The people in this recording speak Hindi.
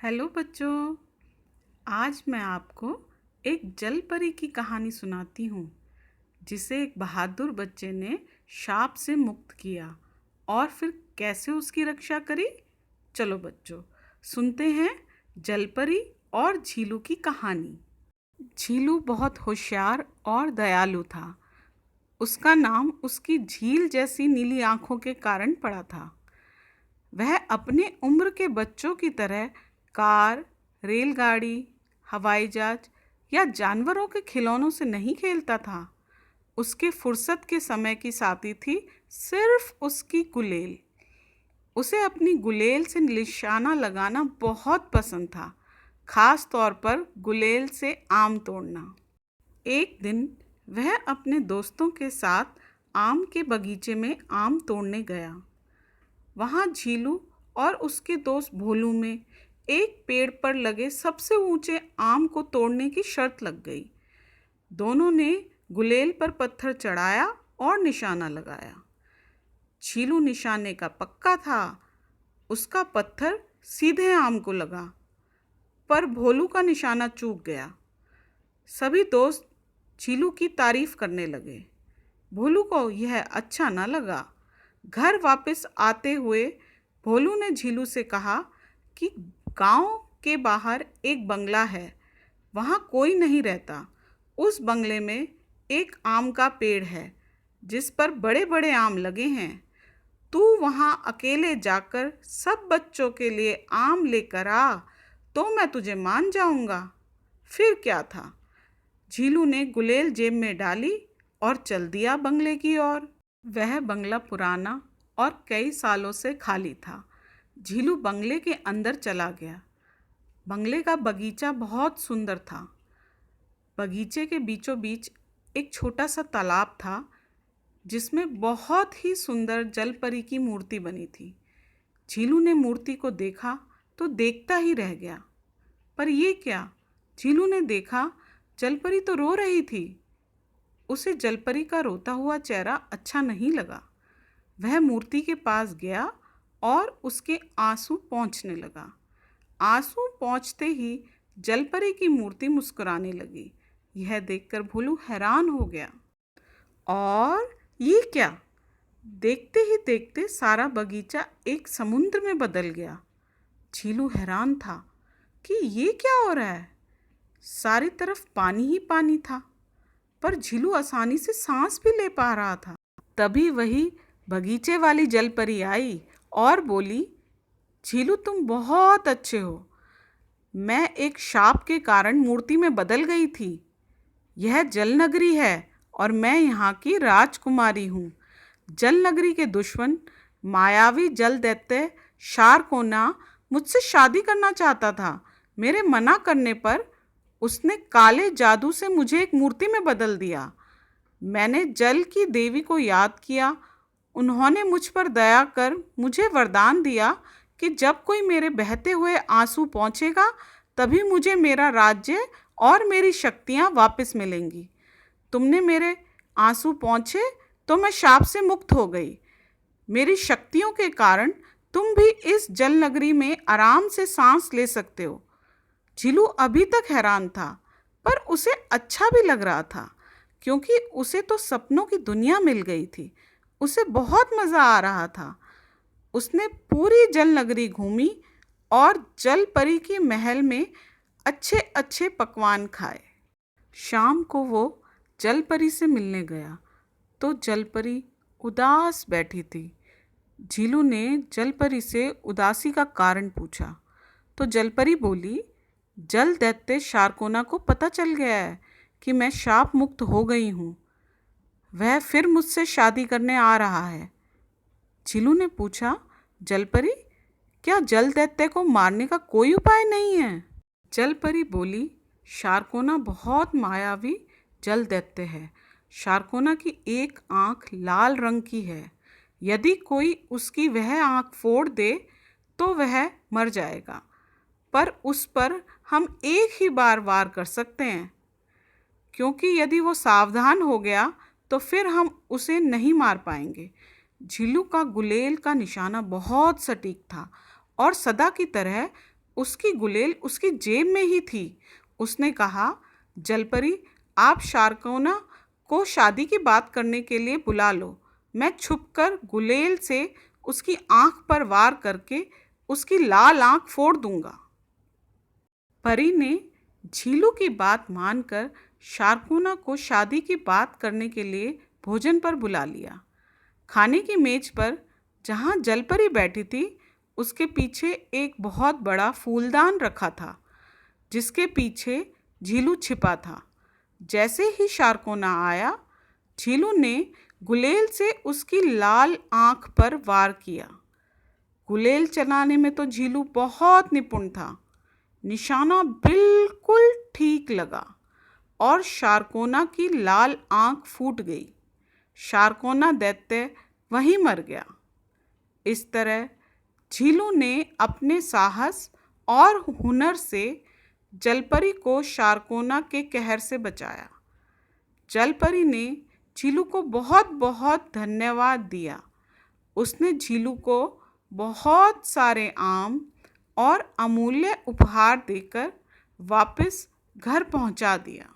हेलो बच्चों। आज मैं आपको एक जल परी की कहानी सुनाती हूँ जिसे एक बहादुर बच्चे ने शाप से मुक्त किया और फिर कैसे उसकी रक्षा करी। चलो बच्चों, सुनते हैं जल परी और झीलू की कहानी। झीलू बहुत होशियार और दयालु था। उसका नाम उसकी झील जैसी नीली आंखों के कारण पड़ा था। वह अपने उम्र के बच्चों की तरह कार, रेलगाड़ी, हवाई जहाज या जानवरों के खिलौनों से नहीं खेलता था। उसके फुर्सत के समय की साथी थी सिर्फ उसकी गुलेल। उसे अपनी गुलेल से निशाना लगाना बहुत पसंद था, खास तौर पर गुलेल से आम तोड़ना। एक दिन वह अपने दोस्तों के साथ आम के बगीचे में आम तोड़ने गया। वहाँ झीलू और उसके दोस्त भोलू में एक पेड़ पर लगे सबसे ऊंचे आम को तोड़ने की शर्त लग गई। दोनों ने गुलेल पर पत्थर चढ़ाया और निशाना लगाया। झीलू निशाने का पक्का था। उसका पत्थर सीधे आम को लगा, पर भोलू का निशाना चूक गया। सभी दोस्त झीलू की तारीफ करने लगे। भोलू को यह अच्छा न लगा। घर वापस आते हुए भोलू ने झीलू से कहा कि गांव के बाहर एक बंगला है, वहाँ कोई नहीं रहता। उस बंगले में एक आम का पेड़ है जिस पर बड़े बड़े आम लगे हैं। तू वहाँ अकेले जाकर सब बच्चों के लिए आम लेकर आ, तो मैं तुझे मान जाऊँगा। फिर क्या था, झीलू ने गुलेल जेब में डाली और चल दिया बंगले की ओर। वह बंगला पुराना और कई सालों से खाली था। झीलू बंगले के अंदर चला गया। बंगले का बगीचा बहुत सुंदर था। बगीचे के बीचों बीच एक छोटा सा तालाब था जिसमें बहुत ही सुंदर जलपरी की मूर्ति बनी थी। झीलू ने मूर्ति को देखा तो देखता ही रह गया। पर ये क्या, झीलू ने देखा जलपरी तो रो रही थी। उसे जलपरी का रोता हुआ चेहरा अच्छा नहीं लगा। वह मूर्ति के पास गया और उसके आंसू पोंछने लगा। आंसू पोंछते ही जलपरी की मूर्ति मुस्कुराने लगी। यह देखकर भोलू हैरान हो गया। और ये क्या, देखते ही देखते सारा बगीचा एक समुद्र में बदल गया। झीलू हैरान था कि ये क्या हो रहा है। सारी तरफ पानी ही पानी था, पर झीलू आसानी से सांस भी ले पा रहा था। तभी वही बगीचे वाली जलपरी आई और बोली, झीलू तुम बहुत अच्छे हो। मैं एक शाप के कारण मूर्ति में बदल गई थी। यह जल नगरी है और मैं यहाँ की राजकुमारी हूँ। जल नगरी के दुश्मन मायावी जल दैत्य शारकोना मुझसे शादी करना चाहता था। मेरे मना करने पर उसने काले जादू से मुझे एक मूर्ति में बदल दिया। मैंने जल की देवी को याद किया। उन्होंने मुझ पर दया कर मुझे वरदान दिया कि जब कोई मेरे बहते हुए आंसू पहुँचेगा तभी मुझे मेरा राज्य और मेरी शक्तियाँ वापस मिलेंगी। तुमने मेरे आंसू पहुँचे तो मैं शाप से मुक्त हो गई। मेरी शक्तियों के कारण तुम भी इस जल नगरी में आराम से सांस ले सकते हो। झीलू अभी तक हैरान था, पर उसे अच्छा भी लग रहा था क्योंकि उसे तो सपनों की दुनिया मिल गई थी। उसे बहुत मज़ा आ रहा था। उसने पूरी जल नगरी घूमी और जल परी के महल में अच्छे अच्छे पकवान खाए। शाम को वो जल परी से मिलने गया तो जल परी उदास बैठी थी। झीलू ने जल परी से उदासी का कारण पूछा तो जल परी बोली, जल दैत्य शारकोना को पता चल गया है कि मैं शाप मुक्त हो गई हूँ। वह फिर मुझसे शादी करने आ रहा है। झीलू ने पूछा, जलपरी, क्या जल दैत्य को मारने का कोई उपाय नहीं है? जलपरी बोली, शारकोना बहुत मायावी जल दैत्य है। शारकोना की एक आँख लाल रंग की है। यदि कोई उसकी वह आँख फोड़ दे तो वह मर जाएगा, पर उस पर हम एक ही बार वार कर सकते हैं, क्योंकि यदि वो सावधान हो गया तो फिर हम उसे नहीं मार पाएंगे। झीलू का गुलेल का निशाना बहुत सटीक था और सदा की तरह उसकी गुलेल उसकी जेब में ही थी। उसने कहा, जलपरी, आप शारकोना को शादी की बात करने के लिए बुला लो। मैं छुपकर गुलेल से उसकी आंख पर वार करके उसकी लाल आंख फोड़ दूंगा। परी ने झीलू की बात मानकर शारकोना को शादी की बात करने के लिए भोजन पर बुला लिया। खाने की मेज पर जहाँ जलपरी बैठी थी, उसके पीछे एक बहुत बड़ा फूलदान रखा था, जिसके पीछे झीलू छिपा था। जैसे ही शारकोना आया, झीलू ने गुलेल से उसकी लाल आंख पर वार किया। गुलेल चलाने में तो झीलू बहुत निपुण था। निशाना बिल्कुल ठीक लगा और शारकोना की लाल आंख फूट गई। शारकोना दैत्य वहीं मर गया। इस तरह झीलू ने अपने साहस और हुनर से जलपरी को शारकोना के कहर से बचाया। जलपरी ने झीलू को बहुत बहुत धन्यवाद दिया। उसने झीलू को बहुत सारे आम और अमूल्य उपहार देकर वापस घर पहुंचा दिया।